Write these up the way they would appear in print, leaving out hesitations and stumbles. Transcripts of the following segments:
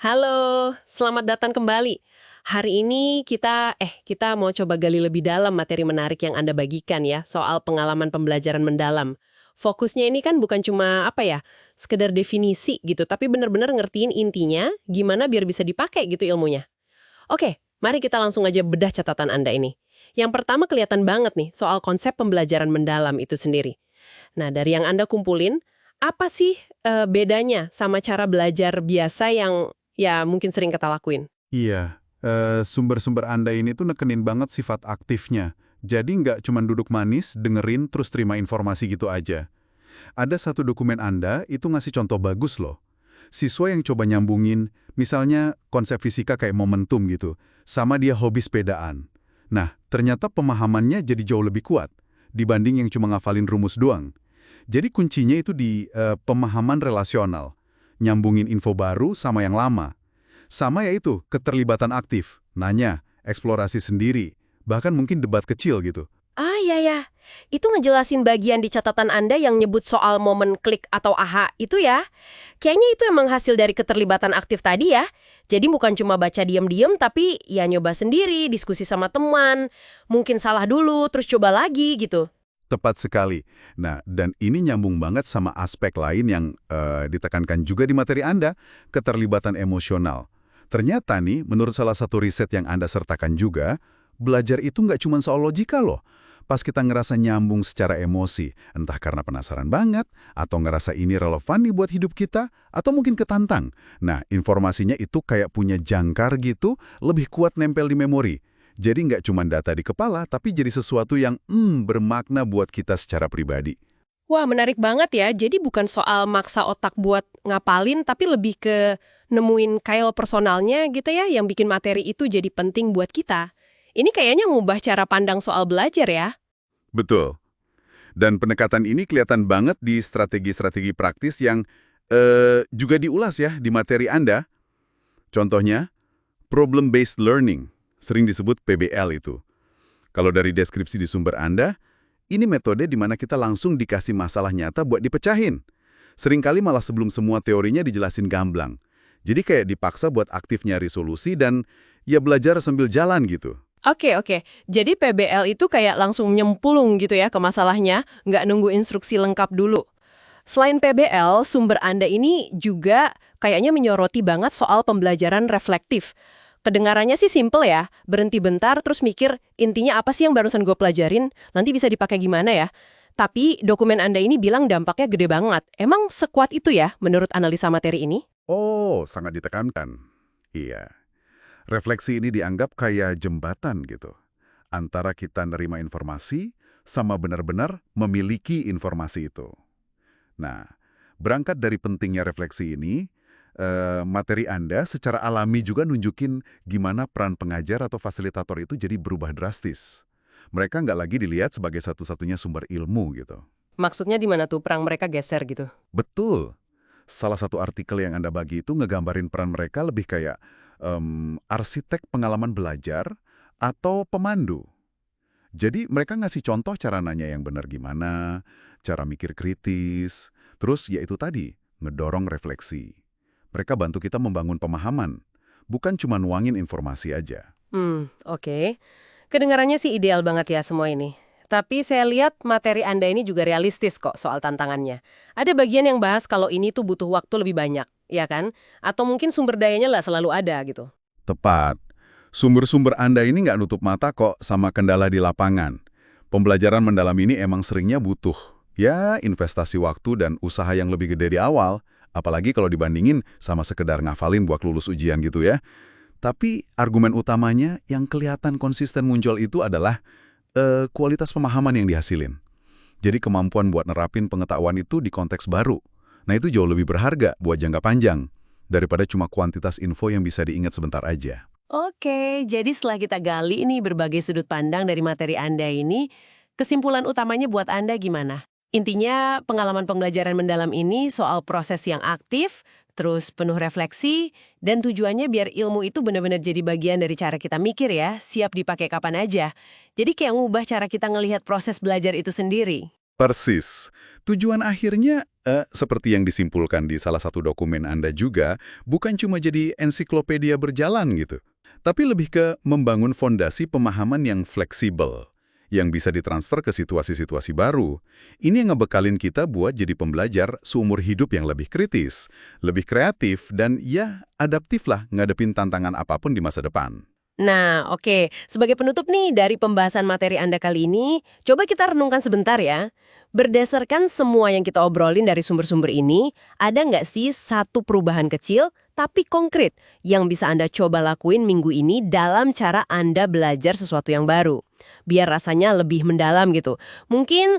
Halo, selamat datang kembali. Hari ini kita mau coba gali lebih dalam materi menarik yang Anda bagikan ya, soal pengalaman pembelajaran mendalam. Fokusnya ini kan bukan cuma sekedar definisi gitu, tapi benar-benar ngertiin intinya gimana biar bisa dipakai gitu ilmunya. Oke, mari kita langsung aja bedah catatan Anda ini. Yang pertama kelihatan banget nih soal konsep pembelajaran mendalam itu sendiri. Nah, dari yang Anda kumpulin, apa sih bedanya sama cara belajar biasa yang ya mungkin sering kita lakuin? Iya, sumber-sumber Anda ini tuh nekenin banget sifat aktifnya. Jadi nggak cuma duduk manis, dengerin, terus terima informasi gitu aja. Ada satu dokumen Anda itu ngasih contoh bagus loh. Siswa yang coba nyambungin, misalnya konsep fisika kayak momentum gitu, sama dia hobi sepedaan. Nah, ternyata pemahamannya jadi jauh lebih kuat dibanding yang cuma ngafalin rumus doang. Jadi kuncinya itu di pemahaman relasional, nyambungin info baru sama yang lama. Sama yaitu, keterlibatan aktif, nanya, eksplorasi sendiri, bahkan mungkin debat kecil gitu. Ah, iya ya. Itu ngejelasin bagian di catatan Anda yang nyebut soal momen klik atau aha itu ya. Kayaknya itu emang hasil dari keterlibatan aktif tadi ya. Jadi bukan cuma baca diam-diam tapi ya nyoba sendiri, diskusi sama teman, mungkin salah dulu terus coba lagi gitu. Tepat sekali. Nah, dan ini nyambung banget sama aspek lain yang ditekankan juga di materi Anda, keterlibatan emosional. Ternyata nih, menurut salah satu riset yang Anda sertakan juga, belajar itu nggak cuma soal logika loh. Pas kita ngerasa nyambung secara emosi, entah karena penasaran banget, atau ngerasa ini relevan nih buat hidup kita, atau mungkin ketantang. Nah, informasinya itu kayak punya jangkar gitu, lebih kuat nempel di memori. Jadi nggak cuma data di kepala, tapi jadi sesuatu yang bermakna buat kita secara pribadi. Wah, menarik banget ya. Jadi bukan soal maksa otak buat ngapalin, tapi lebih ke nemuin kail personalnya gitu ya, yang bikin materi itu jadi penting buat kita. Ini kayaknya ngubah cara pandang soal belajar ya. Betul. Dan pendekatan ini kelihatan banget di strategi-strategi praktis yang juga diulas ya di materi Anda. Contohnya, problem-based learning, sering disebut PBL itu. Kalau dari deskripsi di sumber Anda, ini metode di mana kita langsung dikasih masalah nyata buat dipecahin. Seringkali malah sebelum semua teorinya dijelasin gamblang. Jadi kayak dipaksa buat aktif nyari solusi dan ya belajar sambil jalan gitu. Oke. Jadi PBL itu kayak langsung nyempulung gitu ya ke masalahnya, nggak nunggu instruksi lengkap dulu. Selain PBL, sumber Anda ini juga kayaknya menyoroti banget soal pembelajaran reflektif. Kedengarannya sih simple ya, berhenti bentar terus mikir intinya apa sih yang barusan gue pelajarin, nanti bisa dipakai gimana ya. Tapi dokumen Anda ini bilang dampaknya gede banget. Emang sekuat itu ya menurut analisa materi ini? Oh, sangat ditekankan. Iya. Refleksi ini dianggap kayak jembatan gitu. Antara kita nerima informasi sama benar-benar memiliki informasi itu. Nah, berangkat dari pentingnya refleksi ini, materi Anda secara alami juga nunjukin gimana peran pengajar atau fasilitator itu jadi berubah drastis. Mereka nggak lagi dilihat sebagai satu-satunya sumber ilmu gitu. Maksudnya di mana tuh perang mereka geser gitu? Betul. Salah satu artikel yang Anda bagi itu ngegambarin peran mereka lebih kayak arsitek pengalaman belajar atau pemandu. Jadi mereka ngasih contoh cara nanya yang benar gimana, cara mikir kritis, terus yaitu tadi, ngedorong refleksi. Mereka bantu kita membangun pemahaman, bukan cuma nuangin informasi aja. Oke. Kedengarannya sih ideal banget ya semua ini. Tapi saya lihat materi Anda ini juga realistis kok soal tantangannya. Ada bagian yang bahas kalau ini tuh butuh waktu lebih banyak, ya kan? Atau mungkin sumber dayanya lah selalu ada gitu. Tepat. Sumber-sumber Anda ini nggak nutup mata kok sama kendala di lapangan. Pembelajaran mendalam ini emang seringnya butuh, ya investasi waktu dan usaha yang lebih gede di awal, apalagi kalau dibandingin sama sekedar ngafalin buat lulus ujian gitu ya. Tapi argumen utamanya yang kelihatan konsisten muncul itu adalah kualitas pemahaman yang dihasilin. Jadi kemampuan buat nerapin pengetahuan itu di konteks baru. Nah itu jauh lebih berharga buat jangka panjang daripada cuma kuantitas info yang bisa diingat sebentar aja. Oke, jadi setelah kita gali ini berbagai sudut pandang dari materi Anda ini, kesimpulan utamanya buat Anda gimana? Intinya pengalaman pembelajaran mendalam ini soal proses yang aktif, terus penuh refleksi, dan tujuannya biar ilmu itu benar-benar jadi bagian dari cara kita mikir ya, siap dipakai kapan aja. Jadi kayak ngubah cara kita ngelihat proses belajar itu sendiri. Persis. Tujuan akhirnya, seperti yang disimpulkan di salah satu dokumen Anda juga, bukan cuma jadi ensiklopedia berjalan gitu, tapi lebih ke membangun fondasi pemahaman yang fleksibel, yang bisa ditransfer ke situasi-situasi baru. Ini yang ngebekalin kita buat jadi pembelajar seumur hidup yang lebih kritis, lebih kreatif, dan ya adaptif lah ngadepin tantangan apapun di masa depan. Nah, oke. Sebagai penutup nih dari pembahasan materi Anda kali ini, coba kita renungkan sebentar ya. Berdasarkan semua yang kita obrolin dari sumber-sumber ini, ada nggak sih satu perubahan kecil tapi konkret yang bisa Anda coba lakuin minggu ini dalam cara Anda belajar sesuatu yang baru? Biar rasanya lebih mendalam gitu. Mungkin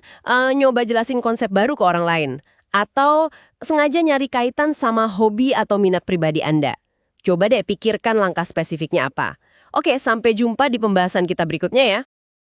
nyoba jelasin konsep baru ke orang lain. Atau sengaja nyari kaitan sama hobi atau minat pribadi Anda. Coba deh pikirkan langkah spesifiknya apa. Oke, sampai jumpa di pembahasan kita berikutnya ya.